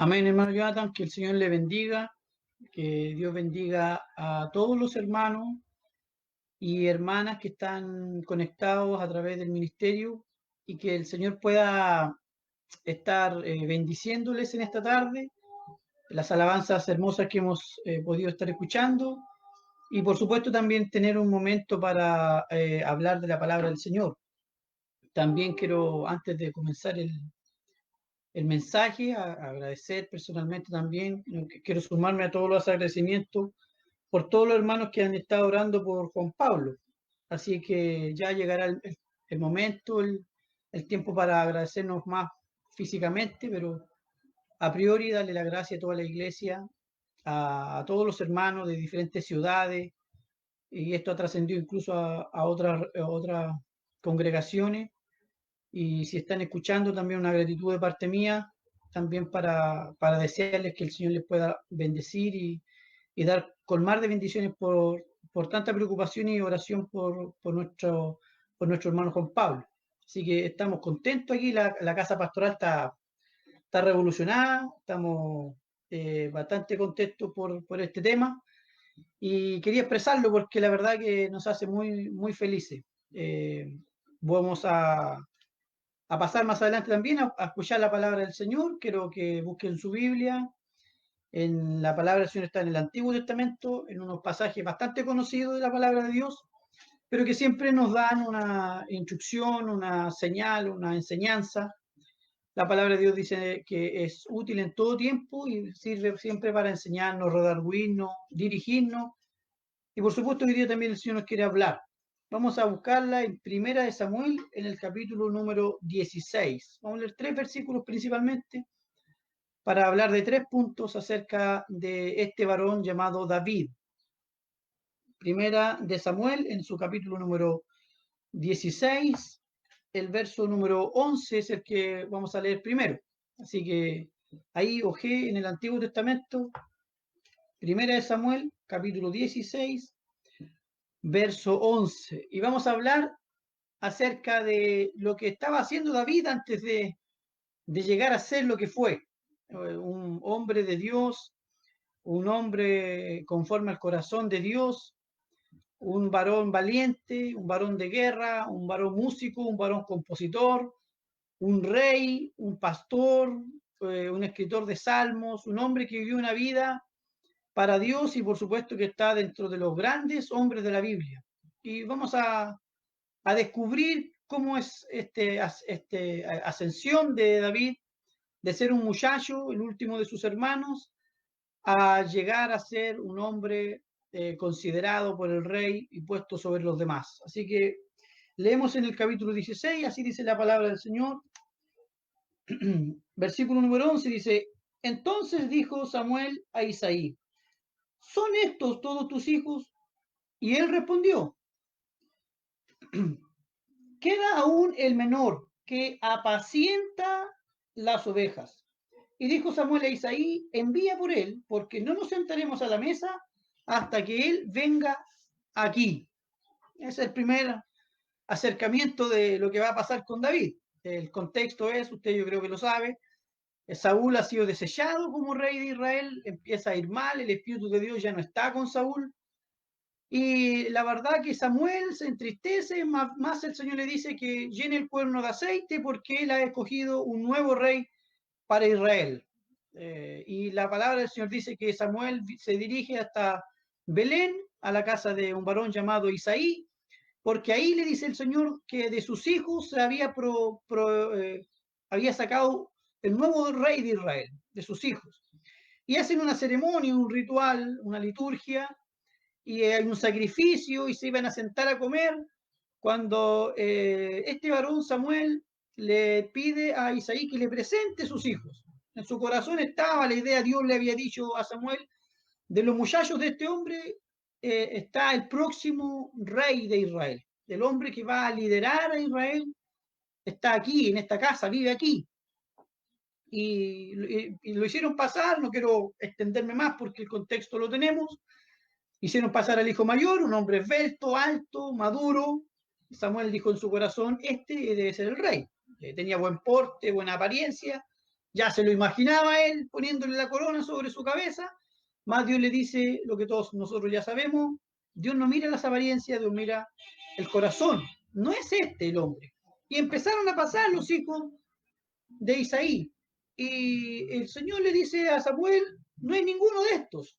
Amén, hermano Jonathan, que el Señor le bendiga, que Dios bendiga a todos los hermanos y hermanas que están conectados a través del ministerio y que el Señor pueda estar bendiciéndoles en esta tarde, las alabanzas hermosas que hemos podido estar escuchando y por supuesto también tener un momento para hablar de la palabra del Señor. También quiero, antes de comenzar el mensaje, agradecer personalmente también, quiero sumarme a todos los agradecimientos por todos los hermanos que han estado orando por Juan Pablo. Así que ya llegará el momento, el tiempo para agradecernos más físicamente, pero a priori darle la gracia a toda la iglesia, a todos los hermanos de diferentes ciudades, y esto ha trascendido incluso a otras congregaciones. Y si están escuchando, también una gratitud de parte mía, también para desearles que el Señor les pueda bendecir y dar colmar de bendiciones por tanta preocupación y oración por nuestro hermano Juan Pablo. Así que estamos contentos aquí, la casa pastoral está revolucionada, estamos bastante contentos por este tema y quería expresarlo porque la verdad que nos hace muy, muy felices. Vamos a pasar más adelante también a escuchar la palabra del Señor. Quiero que busquen su Biblia. En la palabra del Señor está en el Antiguo Testamento, en unos pasajes bastante conocidos de la palabra de Dios, pero que siempre nos dan una instrucción, una señal, una enseñanza. La palabra de Dios dice que es útil en todo tiempo y sirve siempre para enseñarnos, redarguirnos, dirigirnos. Y por supuesto, hoy día también el Señor nos quiere hablar. Vamos a buscarla en Primera de Samuel, en el capítulo número 16. Vamos a leer 3 versículos principalmente para hablar de 3 puntos acerca de este varón llamado David. Primera de Samuel, en su capítulo número 16, el verso número 11 es el que vamos a leer primero. Así que ahí ojé en el Antiguo Testamento, Primera de Samuel, capítulo 16, verso 11. Y vamos a hablar acerca de lo que estaba haciendo David antes de llegar a ser lo que fue. Un hombre de Dios, un hombre conforme al corazón de Dios, un varón valiente, un varón de guerra, un varón músico, un varón compositor, un rey, un pastor, un escritor de salmos, un hombre que vivió una vida para Dios y por supuesto que está dentro de los grandes hombres de la Biblia. Y vamos a descubrir cómo es este ascensión de David, de ser un muchacho, el último de sus hermanos, a llegar a ser un hombre considerado por el rey y puesto sobre los demás. Así que leemos en el capítulo 16, así dice la palabra del Señor. Versículo número 11 dice, entonces dijo Samuel a Isaí, ¿son estos todos tus hijos? Y él respondió, queda aún el menor que apacienta las ovejas. Y dijo Samuel a Isaí, envía por él, porque no nos sentaremos a la mesa hasta que él venga aquí. Ese es el primer acercamiento de lo que va a pasar con David. El contexto es, usted yo creo que lo sabe, Saúl ha sido desechado como rey de Israel, empieza a ir mal, el Espíritu de Dios ya no está con Saúl, y la verdad que Samuel se entristece, más el Señor le dice que llene el cuerno de aceite porque él ha escogido un nuevo rey para Israel. Y la palabra del Señor dice que Samuel se dirige hasta Belén, a la casa de un varón llamado Isaí, porque ahí le dice el Señor que de sus hijos se había sacado el nuevo rey de Israel, de sus hijos. Y hacen una ceremonia, un ritual, una liturgia, y hay un sacrificio y se iban a sentar a comer cuando este varón Samuel le pide a Isaí que le presente sus hijos. En su corazón estaba la idea, Dios le había dicho a Samuel, de los muchachos de este hombre está el próximo rey de Israel, el hombre que va a liderar a Israel, está aquí, en esta casa, vive aquí. Y lo hicieron pasar, no quiero extenderme más porque el contexto lo tenemos, hicieron pasar al hijo mayor, un hombre esbelto, alto, maduro. Samuel dijo en su corazón, este debe ser el rey. Tenía buen porte, buena apariencia, Ya se lo imaginaba él poniéndole la corona sobre su cabeza, más Dios le dice lo que todos nosotros ya sabemos, Dios no mira las apariencias, Dios mira el corazón, no es este el hombre. Y empezaron a pasar los hijos de Isaí, y el Señor le dice a Samuel, no hay ninguno de estos.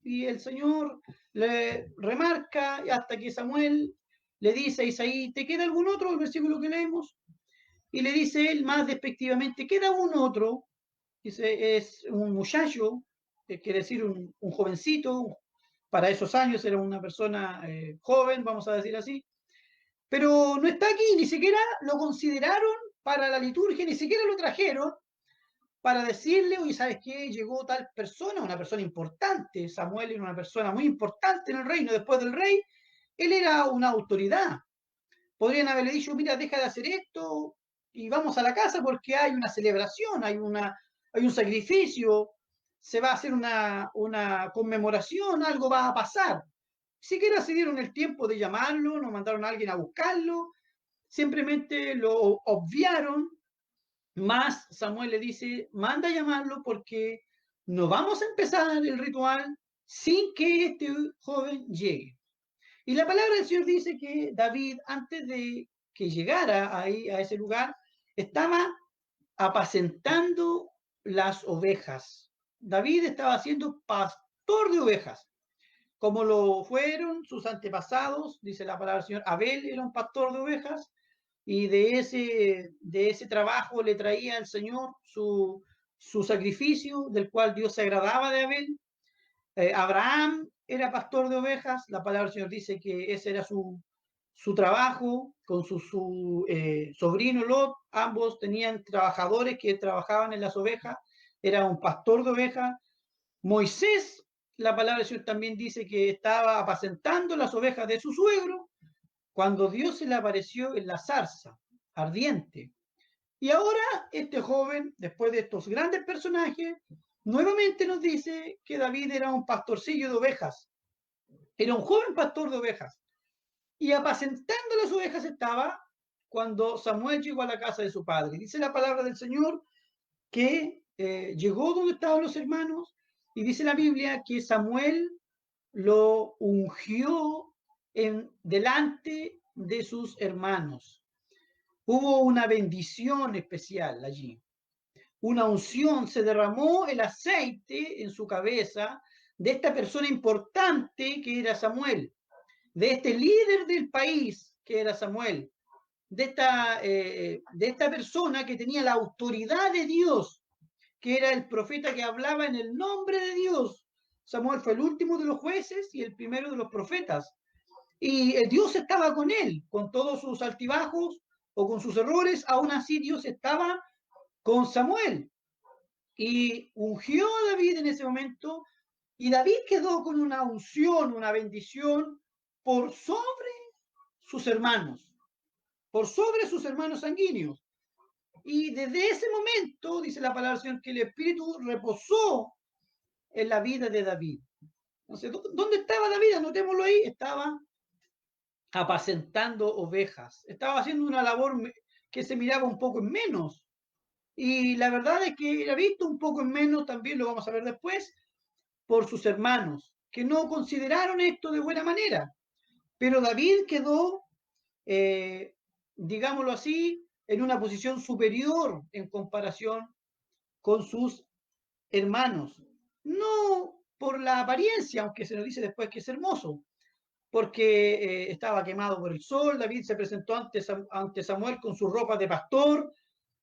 Y el Señor le remarca hasta que Samuel le dice a Isaí, ¿te queda algún otro? El versículo que leemos. Y le dice él más despectivamente, queda un otro, dice, es un muchacho, quiere decir un jovencito, para esos años era una persona joven, vamos a decir así, pero no está aquí, ni siquiera lo consideraron para la liturgia, ni siquiera lo trajeron para decirle, oye, ¿sabes qué? Llegó tal persona, una persona importante, Samuel era una persona muy importante en el reino, después del rey, él era una autoridad. Podrían haberle dicho, mira, deja de hacer esto y vamos a la casa porque hay una celebración, hay un sacrificio, se va a hacer una conmemoración, algo va a pasar. Siquiera se dieron el tiempo de llamarlo, no mandaron a alguien a buscarlo, simplemente lo obviaron, más Samuel le dice, manda a llamarlo porque no vamos a empezar el ritual sin que este joven llegue. Y la palabra del Señor dice que David, antes de que llegara ahí a ese lugar, estaba apacentando las ovejas. David estaba siendo pastor de ovejas, como lo fueron sus antepasados, dice la palabra del Señor. Abel era un pastor de ovejas y de ese trabajo le traía al Señor su sacrificio, del cual Dios se agradaba de Abel. Abraham era pastor de ovejas, la palabra del Señor dice que ese era su trabajo, con su sobrino Lot, ambos tenían trabajadores que trabajaban en las ovejas, era un pastor de ovejas. Moisés, la palabra del Señor también dice que estaba apacentando las ovejas de su suegro cuando Dios se le apareció en la zarza ardiente. Y ahora este joven, después de estos grandes personajes, nuevamente nos dice que David era un pastorcillo de ovejas, era un joven pastor de ovejas. Y apacentando las ovejas estaba cuando Samuel llegó a la casa de su padre. Dice la palabra del Señor que llegó donde estaban los hermanos y dice la Biblia que Samuel lo ungió delante de sus hermanos. Hubo una bendición especial allí, una unción, se derramó el aceite en su cabeza de esta persona importante que era Samuel, de este líder del país que era Samuel, de esta persona que tenía la autoridad de Dios, que era el profeta que hablaba en el nombre de Dios. Samuel fue el último de los jueces y el primero de los profetas. Y Dios estaba con él, con todos sus altibajos o con sus errores, aún así Dios estaba con Samuel y ungió a David en ese momento, y David quedó con una unción, una bendición por sobre sus hermanos, por sobre sus hermanos sanguíneos. Y desde ese momento, dice la palabra del Señor, que el Espíritu reposó en la vida de David. Entonces, ¿dónde estaba David? Anotémoslo ahí, estaba apacentando ovejas, estaba haciendo una labor que se miraba un poco en menos. Y la verdad es que era visto un poco en menos, también lo vamos a ver después, por sus hermanos, que no consideraron esto de buena manera. Pero David quedó, digámoslo así, en una posición superior en comparación con sus hermanos. No por la apariencia, aunque se nos dice después que es hermoso, porque estaba quemado por el sol. David se presentó ante Samuel con su ropa de pastor,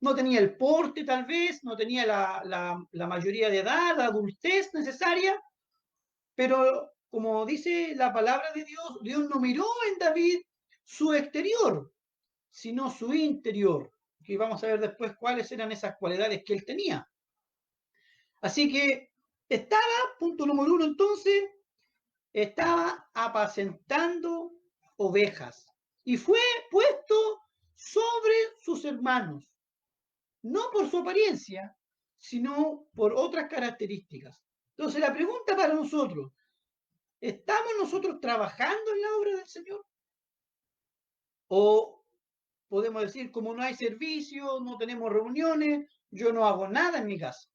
no tenía el porte tal vez, no tenía la mayoría de edad, la adultez necesaria, pero como dice la palabra de Dios, Dios no miró en David su exterior, sino su interior, que vamos a ver después cuáles eran esas cualidades que él tenía. Así que estaba, punto número uno entonces, estaba apacentando ovejas y fue puesto sobre sus hermanos, no por su apariencia, sino por otras características. Entonces la pregunta para nosotros, ¿estamos nosotros trabajando en la obra del Señor? ¿O podemos decir, como no hay servicio, no tenemos reuniones, yo no hago nada en mi casa.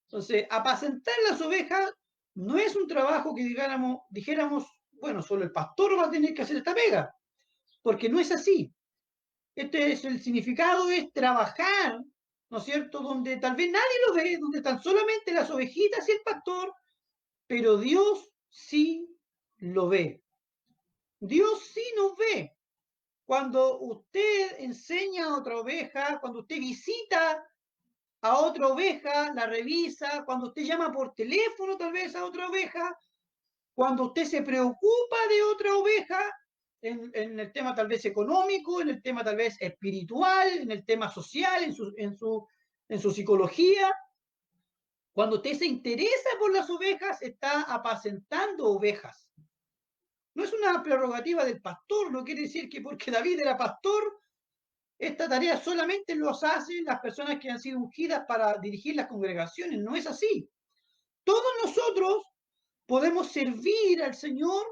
Entonces, apacentar las ovejas no es un trabajo que dijéramos, bueno, solo el pastor va a tener que hacer esta pega, porque no es así. Este es el significado, es trabajar, ¿no es cierto? Donde tal vez nadie lo ve, donde están solamente las ovejitas y el pastor, pero Dios sí lo ve. Dios sí nos ve. Cuando usted enseña a otra oveja, cuando usted visita a otra oveja, la revisa, cuando usted llama por teléfono tal vez a otra oveja, cuando usted se preocupa de otra oveja, en el tema tal vez económico, en el tema tal vez espiritual, en el tema social, en su psicología, cuando usted se interesa por las ovejas, está apacentando ovejas. No es una prerrogativa del pastor, no quiere decir que porque David era pastor, esta tarea solamente los hacen las personas que han sido ungidas para dirigir las congregaciones. No es así. Todos nosotros podemos servir al Señor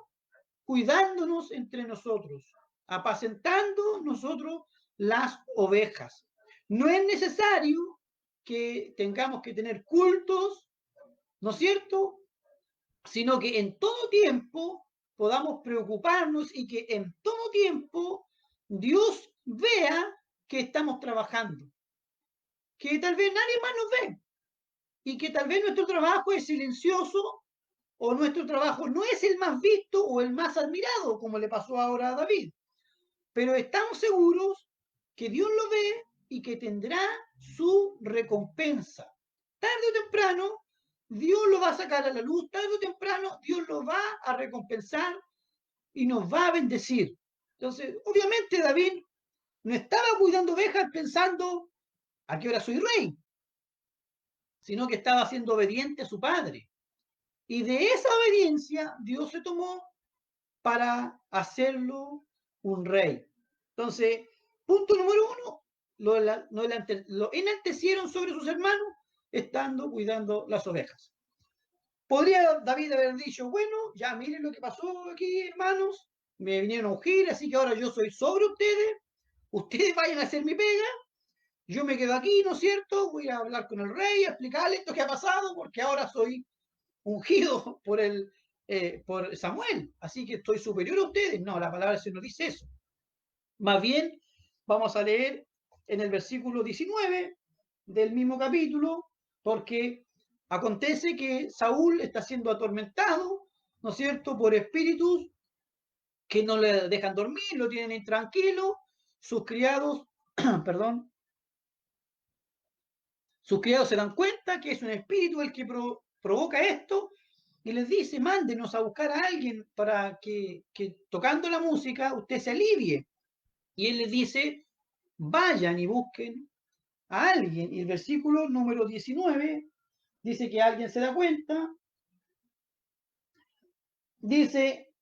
cuidándonos entre nosotros, apacentando nosotros las ovejas. No es necesario que tengamos que tener cultos, ¿no es cierto? Sino que en todo tiempo podamos preocuparnos y que en todo tiempo Dios vea que estamos trabajando, que tal vez nadie más nos ve y que tal vez nuestro trabajo es silencioso o nuestro trabajo no es el más visto o el más admirado, como le pasó ahora a David. Pero estamos seguros que Dios lo ve y que tendrá su recompensa. Tarde o temprano, Dios lo va a sacar a la luz, tarde o temprano, Dios lo va a recompensar y nos va a bendecir. Entonces, obviamente David no estaba cuidando ovejas pensando a qué hora soy rey, sino que estaba siendo obediente a su padre. Y de esa obediencia Dios se tomó para hacerlo un rey. Entonces, punto número uno, lo enaltecieron sobre sus hermanos estando cuidando las ovejas. Podría David haber dicho, bueno, ya miren lo que pasó aquí, hermanos, me vinieron a ungir, así que ahora yo soy sobre ustedes vayan a hacer mi pega, yo me quedo aquí, ¿no es cierto? Voy a hablar con el rey, a explicarle esto que ha pasado, porque ahora soy ungido por Samuel, así que estoy superior a ustedes. No, la palabra se nos dice eso. Más bien, vamos a leer en el versículo 19 del mismo capítulo, porque acontece que Saúl está siendo atormentado, ¿no es cierto?, por espíritus que no le dejan dormir, lo tienen intranquilo, sus criados, perdón, sus criados se dan cuenta que es un espíritu el que provoca esto y les dice, mándenos a buscar a alguien para que tocando la música usted se alivie. Y él les dice, vayan y busquen a alguien. Y el versículo número 19 dice que alguien se da cuenta, dice,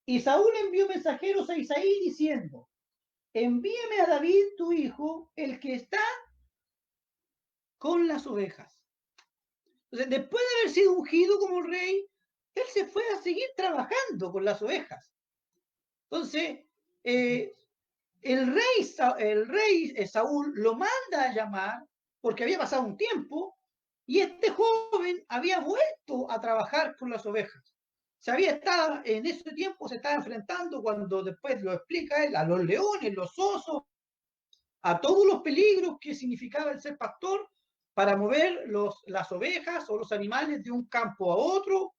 y Saúl envió mensajeros a Isaí diciendo, envíame a David tu hijo, el que está con las ovejas. Entonces, después de haber sido ungido como rey, él se fue a seguir trabajando con las ovejas. Entonces, el rey Saúl lo manda a llamar porque había pasado un tiempo y este joven había vuelto a trabajar con las ovejas. Se había estado, en ese tiempo se estaba enfrentando, cuando después lo explica él, a los leones, los osos, a todos los peligros que significaba el ser pastor para mover las ovejas o los animales de un campo a otro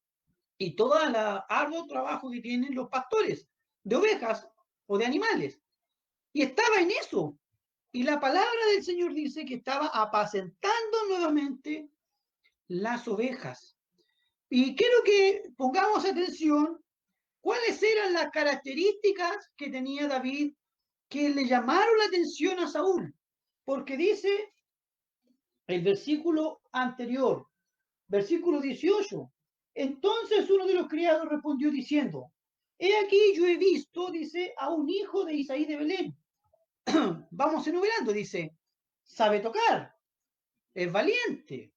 y todo el arduo trabajo que tienen los pastores de ovejas o de animales. Y estaba en eso. Y la palabra del Señor dice que estaba apacentando nuevamente las ovejas. Y quiero que pongamos atención cuáles eran las características que tenía David que le llamaron la atención a Saúl. Porque dice el versículo anterior, versículo 18, entonces uno de los criados respondió diciendo, he aquí yo he visto, dice, a un hijo de Isaí de Belén. Vamos enumerando, dice, sabe tocar, es valiente,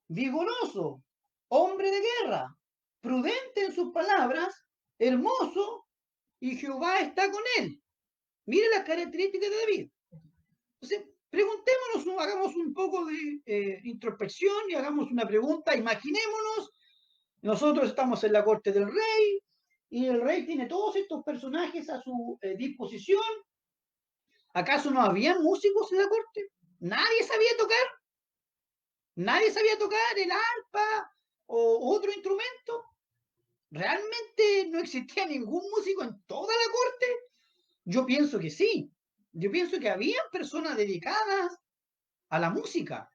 vigoroso, hombre de guerra, prudente en sus palabras, hermoso, y Jehová está con él. Mire las características de David. Entonces, Preguntémonos, hagamos un poco de introspección y hagamos una pregunta. Imaginémonos, nosotros estamos en la corte del rey y el rey tiene todos estos personajes a su disposición. ¿Acaso no había músicos en la corte? ¿Nadie sabía tocar? ¿Nadie sabía tocar el arpa o otro instrumento? ¿Realmente no existía ningún músico en toda la corte? Yo pienso que sí. Yo pienso que había personas dedicadas a la música,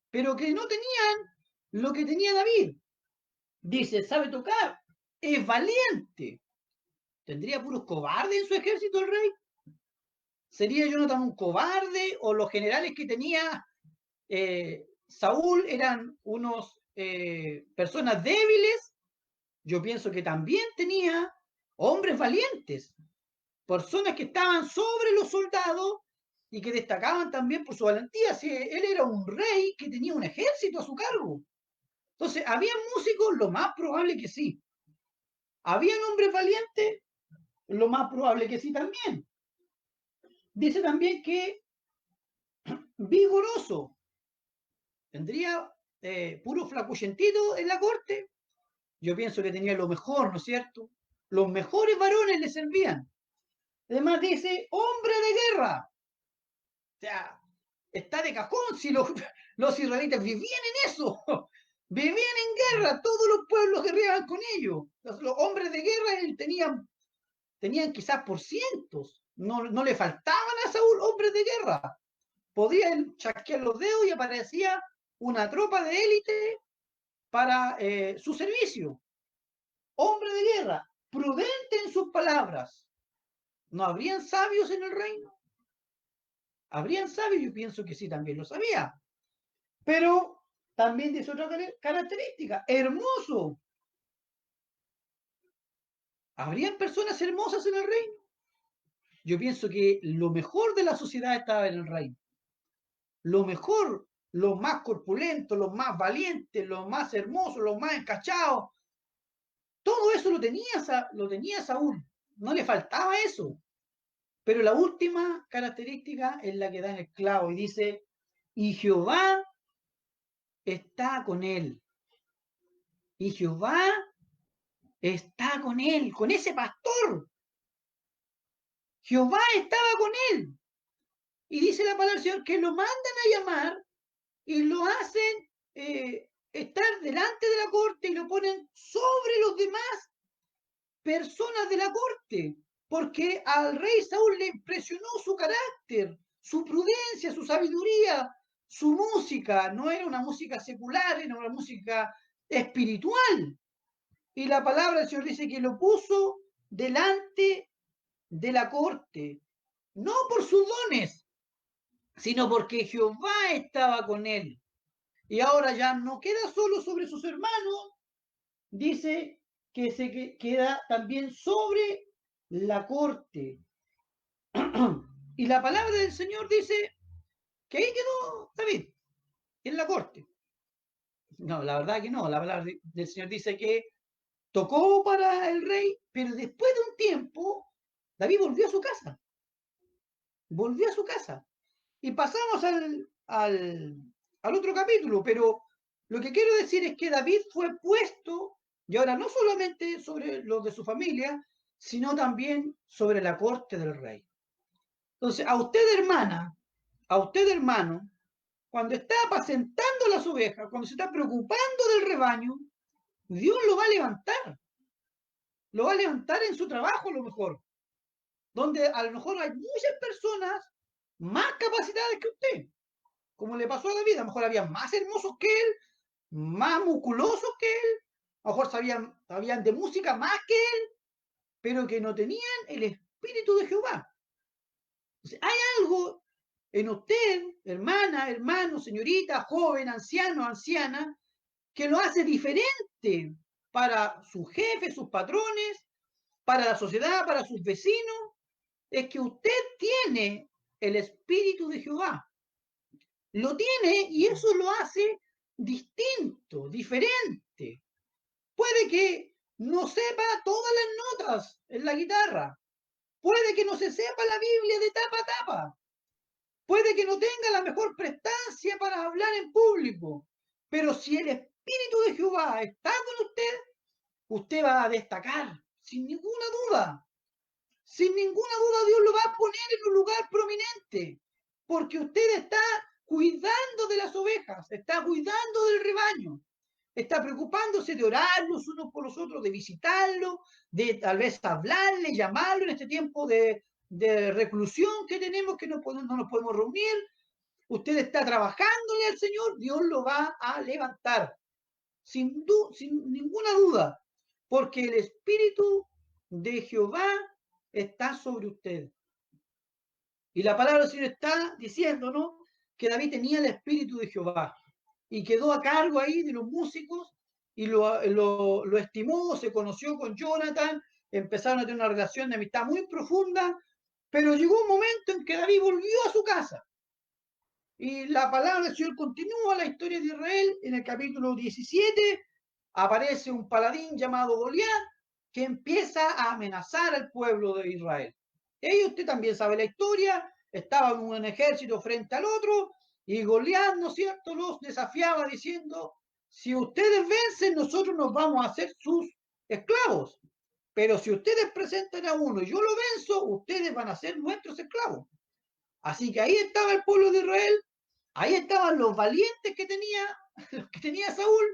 pero que no tenían lo que tenía David. Dice, sabe tocar, es valiente. ¿Tendría puros cobardes en su ejército el rey? ¿Sería Jonathan un cobarde? ¿O los generales que tenía Saúl eran unos personas débiles? Yo pienso que también tenía hombres valientes, personas que estaban sobre los soldados y que destacaban también por su valentía. Si él era un rey que tenía un ejército a su cargo. Entonces, ¿había músicos? Lo más probable que sí. ¿Habían hombres valientes? Lo más probable que sí también. Dice también que vigoroso. ¿Tendría puro flacuchentito en la corte? Yo pienso que tenía lo mejor, ¿no es cierto? Los mejores varones le servían. Además dice, hombre de guerra. O sea, está de cajón si los israelitas vivían en eso. Vivían en guerra, todos los pueblos guerreaban con ellos. Los hombres de guerra tenían quizás por cientos. No le faltaban a Saúl hombres de guerra. Podían chasquear los dedos y aparecía una tropa de élite para su servicio. Hombre de guerra, prudente en sus palabras. ¿No habrían sabios en el reino? ¿Habrían sabios? Yo pienso que sí, también lo sabía. Pero también dice otra característica, hermoso. ¿Habrían personas hermosas en el reino? Yo pienso que lo mejor de la sociedad estaba en el reino. Lo mejor, los más corpulentos, los más valientes, los más hermosos, los más encachados. Todo eso lo tenía Saúl. No le faltaba eso. Pero la última característica es la que da en el clavo y dice, y Jehová está con él. Y Jehová está con él, con ese pastor. Jehová estaba con él. Y dice la palabra del Señor que lo mandan a llamar y lo hacen estar delante de la corte y lo ponen sobre los demás personas de la corte, porque al rey Saúl le impresionó su carácter, su prudencia, su sabiduría, su música. No era una música secular, era una música espiritual. Y la palabra del Señor dice que lo puso delante de la corte, no por sus dones, sino porque Jehová estaba con él. Y ahora ya no queda solo sobre sus hermanos, dice que se queda también sobre la corte. Y la palabra del Señor dice que ahí quedó David, en la corte. No, la verdad que no. La palabra del Señor dice que tocó para el rey, pero después de un tiempo, David volvió a su casa. Volvió a su casa. Y pasamos al otro capítulo, pero lo que quiero decir es que David fue puesto, y ahora no solamente sobre los de su familia, sino también sobre la corte del rey. Entonces, a usted, hermana, a usted, hermano, cuando está apacentando las ovejas, cuando se está preocupando del rebaño, Dios lo va a levantar. Lo va a levantar en su trabajo a lo mejor, donde a lo mejor hay muchas personas más capacitadas que usted, como le pasó a David. A lo mejor había más hermosos que él, más musculosos que él, a lo mejor sabían de música más que él, pero que no tenían el espíritu de Jehová. Entonces, hay algo en usted, hermana, hermano, señorita, joven, anciano, anciana, que lo hace diferente para sus jefes, sus patrones, para la sociedad, para sus vecinos. Es que usted tiene el espíritu de Jehová. Lo tiene y eso lo hace distinto, diferente. Puede que no sepa todas las notas en la guitarra. Puede que no se sepa la Biblia de tapa a tapa. puede que no tenga la mejor prestancia para hablar en público, pero si el Espíritu de Jehová está con usted, usted va a destacar, sin ninguna duda. Sin ninguna duda Dios lo va a poner en un lugar prominente, porque usted está cuidando de las ovejas, está cuidando del rebaño, está preocupándose de orar los unos por los otros, de visitarlo, de tal vez hablarle, llamarlo en este tiempo de reclusión que tenemos, que no nos podemos reunir. Usted está trabajándole al Señor, Dios lo va a levantar, sin ninguna duda, porque el Espíritu de Jehová está sobre usted. Y la palabra del Señor está diciéndonos que David tenía el Espíritu de Jehová y quedó a cargo ahí de los músicos y lo estimó, se conoció con Jonathan, empezaron a tener una relación de amistad muy profunda, pero llegó un momento en que David volvió a su casa. Y la palabra del Señor continúa la historia de Israel. En el capítulo 17 aparece un paladín llamado Goliat que empieza a amenazar al pueblo de Israel. Y usted también sabe la historia, estaba en un ejército frente al otro y Goliat, ¿no es cierto?, los desafiaba diciendo, si ustedes vencen, nosotros nos vamos a hacer sus esclavos. Pero si ustedes presentan a uno y yo lo venzo, ustedes van a ser nuestros esclavos. Así que ahí estaba el pueblo de Israel, ahí estaban los valientes que tenía Saúl,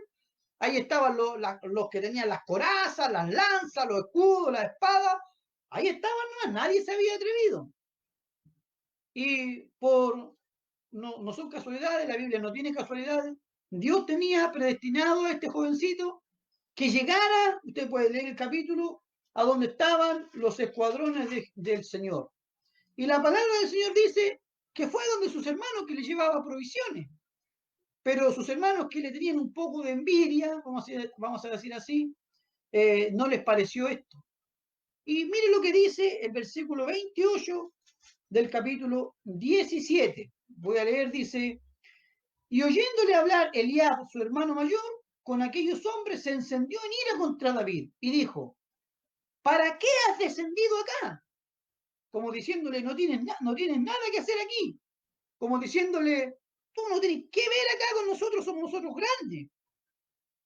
ahí estaban los que tenían las corazas, las lanzas, los escudos, las espadas, ahí estaban, nadie se había atrevido. Y no son casualidades, la Biblia no tiene casualidades, Dios tenía predestinado a este jovencito que llegara, usted puede leer el capítulo, a donde estaban los escuadrones del Señor. Y la palabra del Señor dice que fue donde sus hermanos que le llevaba provisiones. Pero sus hermanos que le tenían un poco de envidia, vamos a decir así, no les pareció esto. Y mire lo que dice el versículo 28 del capítulo 17. Voy a leer, dice, y oyéndole hablar Eliab, su hermano mayor, con aquellos hombres se encendió en ira contra David y dijo, ¿para qué has descendido acá? Como diciéndole, no tienes nada que hacer aquí. Como diciéndole, tú no tienes que ver acá con nosotros, somos nosotros grandes.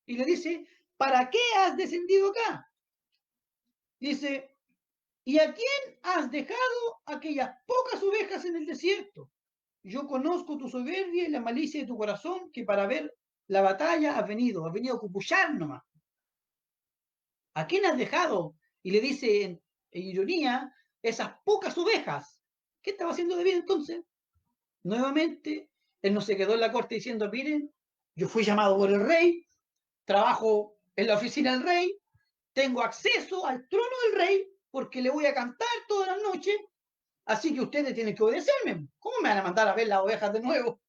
Y le dice, ¿para qué has descendido acá? Dice, ¿y a quién has dejado aquellas pocas ovejas en el desierto? Yo conozco tu soberbia y la malicia de tu corazón, que para ver la batalla has venido a cupuchar nomás. ¿A quién has dejado? Y le dice en ironía, esas pocas ovejas. ¿Qué estaba haciendo David entonces? Nuevamente, él no se quedó en la corte diciendo, miren, yo fui llamado por el rey, trabajo en la oficina del rey, tengo acceso al trono del rey porque le voy a cantar todas las noches, así que ustedes tienen que obedecerme. ¿Cómo me van a mandar a ver las ovejas de nuevo?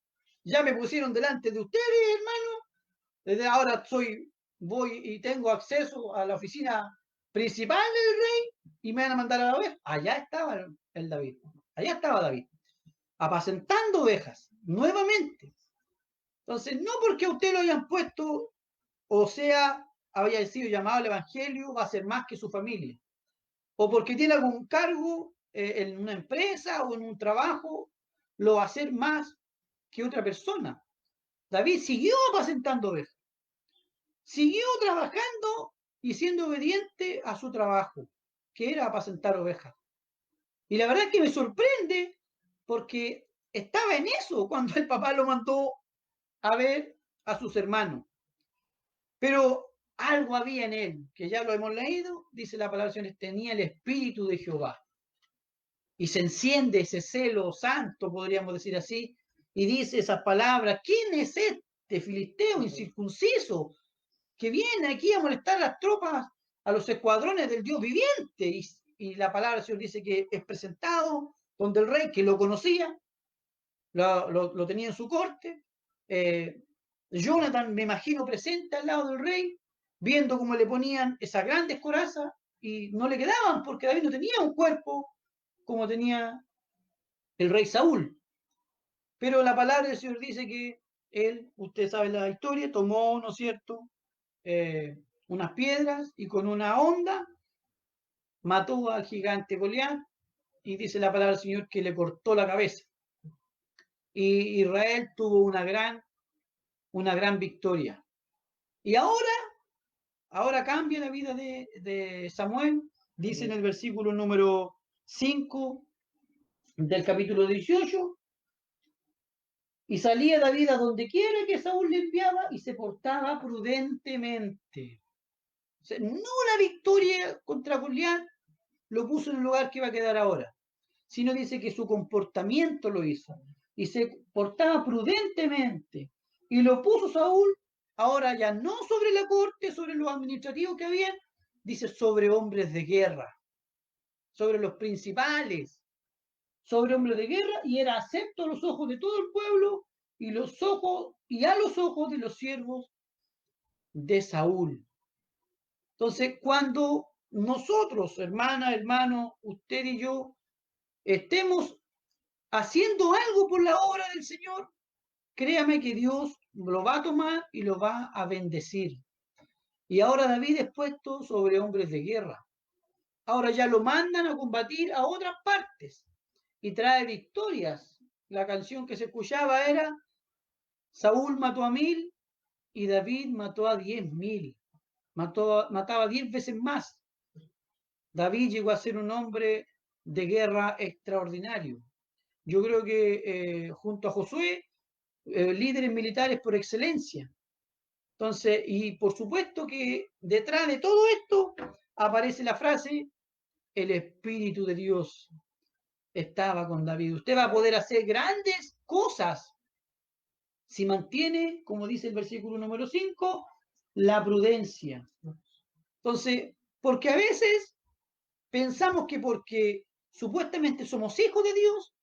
Ya me pusieron delante de ustedes, hermano. Desde ahora voy y tengo acceso a la oficina principal del rey y me van a mandar a la oveja. Allá estaba el David. Allá estaba David, apacentando ovejas, nuevamente. Entonces, no porque a usted lo hayan puesto, o sea, había sido llamado al Evangelio, va a ser más que su familia. O porque tiene algún cargo en una empresa o en un trabajo, lo va a hacer más que otra persona. David siguió apacentando ovejas, siguió trabajando y siendo obediente a su trabajo, que era apacentar ovejas. Y la verdad es que me sorprende porque estaba en eso cuando el papá lo mandó a ver a sus hermanos. Pero algo había en él, que ya lo hemos leído, dice la palabra del Señor, tenía el Espíritu de Jehová. Y se enciende ese celo santo, podríamos decir así, y dice esas palabras, ¿quién es este filisteo incircunciso que viene aquí a molestar a las tropas, a los escuadrones del Dios viviente? Y la palabra del Señor dice que es presentado donde el rey, que lo conocía, lo tenía en su corte. Jonathan, me imagino, presente al lado del rey, viendo cómo le ponían esas grandes corazas y no le quedaban porque David no tenía un cuerpo como tenía el rey Saúl. Pero la palabra del Señor dice que él, usted sabe la historia, tomó, ¿no es cierto?, unas piedras y con una honda mató al gigante Goliat y dice la palabra del Señor que le cortó la cabeza. y Israel tuvo una gran victoria. Y ahora cambia la vida de Samuel, dice en el versículo número 5 del capítulo 18, y salía David a donde quiera que Saúl le enviaba y se portaba prudentemente. O sea, no la victoria contra Goliat lo puso en el lugar que iba a quedar ahora, sino dice que su comportamiento lo hizo y se portaba prudentemente. Y lo puso Saúl, ahora ya no sobre la corte, sobre los administrativos que habían, dice sobre hombres de guerra, sobre los principales, sobre hombres de guerra, y era acepto a los ojos de todo el pueblo y a los ojos de los siervos de Saúl. Entonces, cuando nosotros, hermana, hermano, usted y yo, estemos haciendo algo por la obra del Señor, créame que Dios lo va a tomar y lo va a bendecir. Y ahora David es puesto sobre hombres de guerra. Ahora ya lo mandan a combatir a otras partes y trae victorias. La canción que se escuchaba era: Saúl mató a 1000 y David mató a 10.000. Mataba 10 veces más. David llegó a ser un hombre de guerra extraordinario. Yo creo que junto a Josué, líderes militares por excelencia. Entonces, y por supuesto que detrás de todo esto aparece la frase: el Espíritu de Dios estaba con David. Usted va a poder hacer grandes cosas si mantiene, como dice el versículo número 5, la prudencia. Entonces, porque a veces pensamos que porque supuestamente somos hijos de Dios,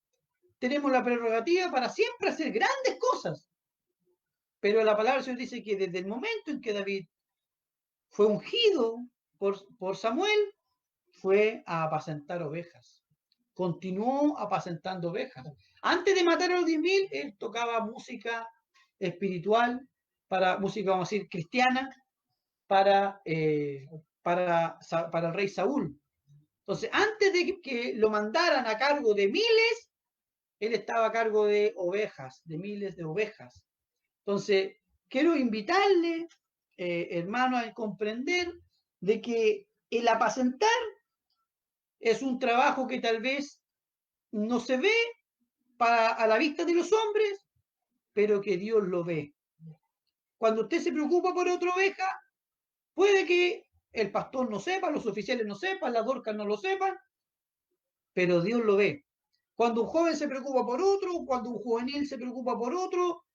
tenemos la prerrogativa para siempre hacer grandes cosas. Pero la palabra del Señor dice que desde el momento en que David fue ungido por Samuel, fue a apacentar ovejas. Continuó apacentando ovejas. Antes de matar a los 10.000, él tocaba música espiritual, música, vamos a decir, cristiana, para el rey Saúl. Entonces, antes de que lo mandaran a cargo de miles, él estaba a cargo de ovejas, de miles de ovejas. Entonces, quiero invitarle, hermano, a comprender de que el apacentar es un trabajo que tal vez no se ve a la vista de los hombres, pero que Dios lo ve. Cuando usted se preocupa por otra oveja, puede que el pastor no sepa, los oficiales no sepan, las Dorcas no lo sepan, pero Dios lo ve. Cuando un joven se preocupa por otro, cuando un juvenil se preocupa por otro,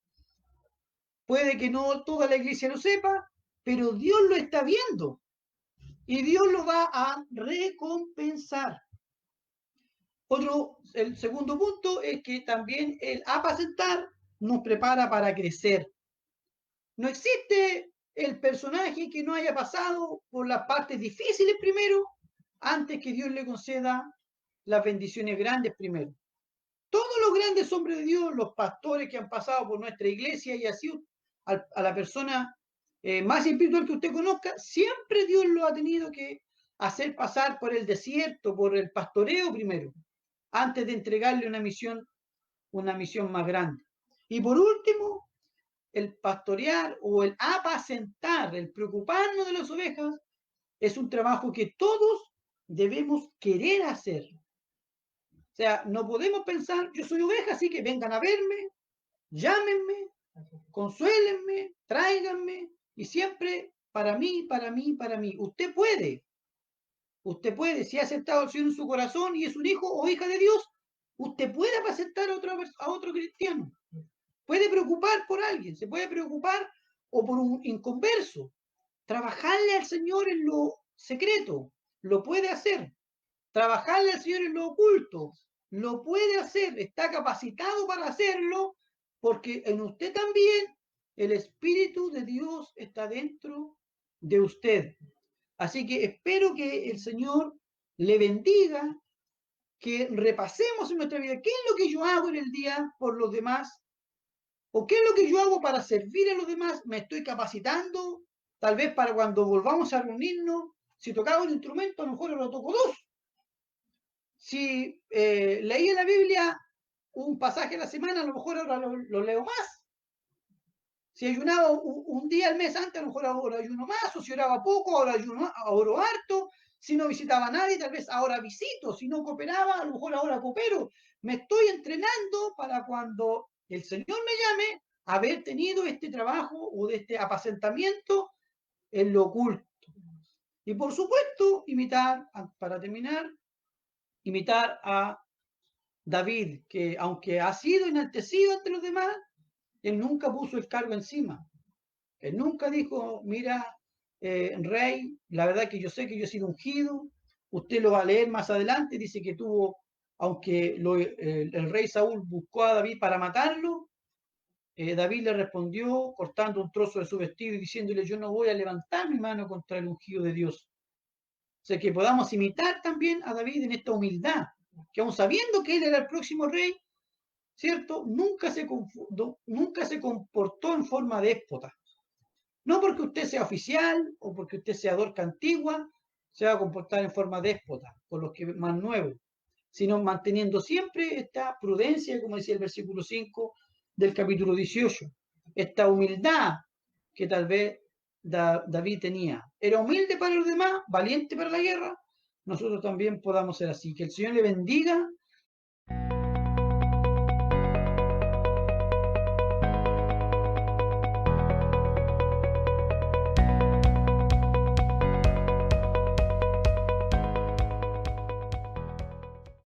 puede que no toda la iglesia lo sepa, pero Dios lo está viendo y Dios lo va a recompensar. El segundo punto es que también el apacentar nos prepara para crecer. No existe el personaje que no haya pasado por las partes difíciles primero, antes que Dios le conceda las bendiciones grandes primero. Todos los grandes hombres de Dios, los pastores que han pasado por nuestra iglesia y así a la persona más espiritual que usted conozca, siempre Dios lo ha tenido que hacer pasar por el desierto, por el pastoreo primero, antes de entregarle una misión más grande. Y por último, el pastorear o el apacentar, el preocuparnos de las ovejas, es un trabajo que todos debemos querer hacer. O sea, no podemos pensar, yo soy oveja, así que vengan a verme, llámenme, consuélenme, tráiganme, y siempre para mí, para mí, para mí. Usted puede, si ha aceptado al Señor en su corazón y es un hijo o hija de Dios, usted puede apacentar a otro cristiano. Puede preocupar por alguien, se puede preocupar o por un inconverso. Trabajarle al Señor en lo secreto, lo puede hacer. Trabajarle al Señor en lo oculto, lo puede hacer. Está capacitado para hacerlo porque en usted también el Espíritu de Dios está dentro de usted. Así que espero que el Señor le bendiga, que repasemos en nuestra vida qué es lo que yo hago en el día por los demás, o qué es lo que yo hago para servir a los demás. Me estoy capacitando, tal vez para cuando volvamos a reunirnos, si tocaba un instrumento, a lo mejor lo toco dos. Si leía la Biblia un pasaje a la semana, a lo mejor ahora lo leo más. Si ayunaba un día al mes antes, a lo mejor ahora ayuno más, o si oraba poco, ahora oro harto. Si no visitaba a nadie, tal vez ahora visito. Si no cooperaba, a lo mejor ahora coopero. Me estoy entrenando para cuando el Señor me llame, haber tenido este trabajo o de este apacentamiento en lo oculto. Y por supuesto, para terminar, imitar a David, que aunque ha sido enaltecido entre los demás, él nunca puso el cargo encima. Él nunca dijo, mira, rey, la verdad que yo sé que yo he sido ungido, usted lo va a leer más adelante, dice que tuvo, aunque el rey Saúl buscó a David para matarlo, David le respondió cortando un trozo de su vestido y diciéndole, yo no voy a levantar mi mano contra el ungido de Dios. O sea, que podamos imitar también a David en esta humildad, que aun sabiendo que él era el próximo rey, ¿cierto? Nunca se comportó en forma déspota. No porque usted sea oficial o porque usted sea dorca antigua, se va a comportar en forma déspota con los que más nuevos, sino manteniendo siempre esta prudencia, como decía el versículo 5 del capítulo 18, esta humildad que tal vez David tenía. Era humilde para los demás, valiente para la guerra. Nosotros también podamos ser así. Que el Señor le bendiga